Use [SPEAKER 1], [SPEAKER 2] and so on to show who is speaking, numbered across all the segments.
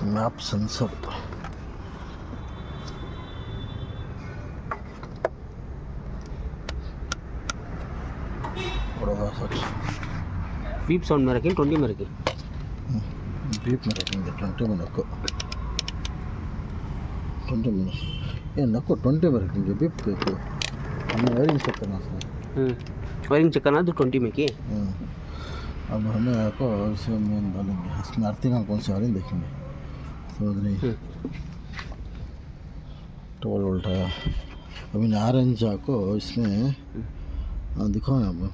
[SPEAKER 1] map sensor
[SPEAKER 2] beep sound में रखें 20 में रखें
[SPEAKER 1] बीप में रखेंगे 20 में रखो 20 में ये नको 20 में रखेंगे बीप पे तो हमें वायरिंग चेक करना है
[SPEAKER 2] वायरिंग चेक करना तो 20 में की
[SPEAKER 1] अब हमें आपको इसमें मेन डालेंगे इसमें अर्थिंग कौन सी आ रही देखेंगे समझ नहीं 12 वोल्ट है अभी ऑरेंज आपको इसमें दिखाओ यहाँ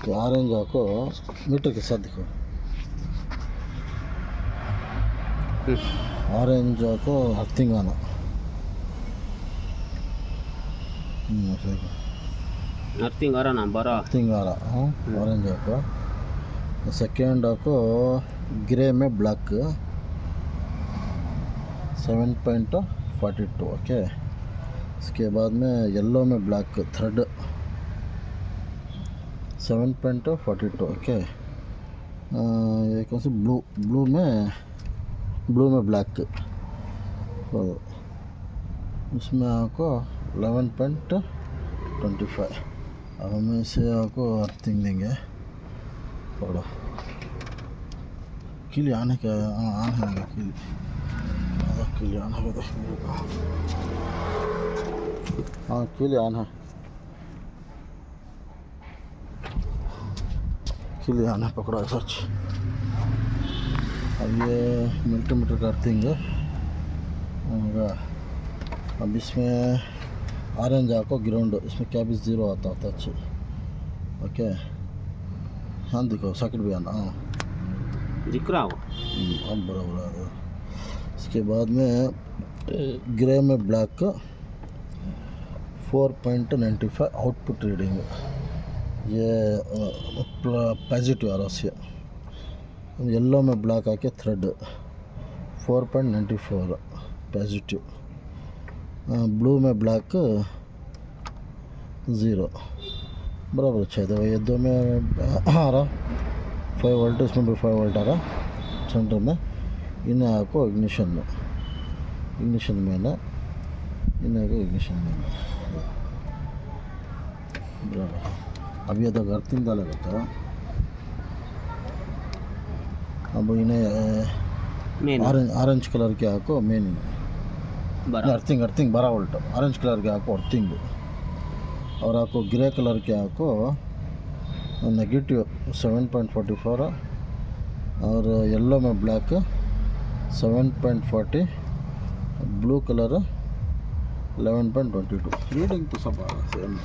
[SPEAKER 1] तो ऑरेंज आपको मीटर के साथ दिखाओ ऑरेंज आपको अर्थिंग आना
[SPEAKER 2] अर्थिंग आ रहा ना बरा
[SPEAKER 1] अर्थिंग आ रहा हाँ ऑरेंज आपको सेकेंड आपको ग्रे में ब्लैक 7.42 ओके इसके बाद में येलो में ब्लैक थर्ड 7.42 ओके ये कौन सी ब्लू में ब्लैक तो इसमें आपको 11.25 अब हम इसे आपको अर्थिंग देंगे पकड़ो किली आने का आने का किली आने का हाँ किली आना किली आना पकड़ा सच अब ये मिलीमीटर का अर्थिंग होगा अब इसमें ऑरेंज आपको ग्राउंड इसमें कैबिज 0 आता होता अच्छी ओके हाँ दिखो सर्किट भी आना हाँ
[SPEAKER 2] दिख रहा हो
[SPEAKER 1] अब बराबर आ रहा इसके बाद में ग्रे में ब्लैक 4.95 आउटपुट रीडिंग ये पॉजिटिव आ रहा है येलो में ब्लैक आके थ्रेड 4.94 पॉजिटिव ब्लू में ब्लैक 0 बराबर अच्छा है ये दो में आ रहा 5 वोल्ट इसमें भी 5 वोल्ट आ रहा सेंटर में इन्हें आपको इग्निशन में ना इन्हें को इग्निशन में बराबर अब ये तो अर्थिंग डालेगा तो अब इन्हें ऑरेंज कलर के आपको main earthing 12 volt orange colour के आपको अर्थिंग और आपको ग्रे कलर के आपको नेगेटिव 7.44 और येलो में ब्लैक 7.40 ब्लू कलर 11.22 रीडिंग तो सब सेम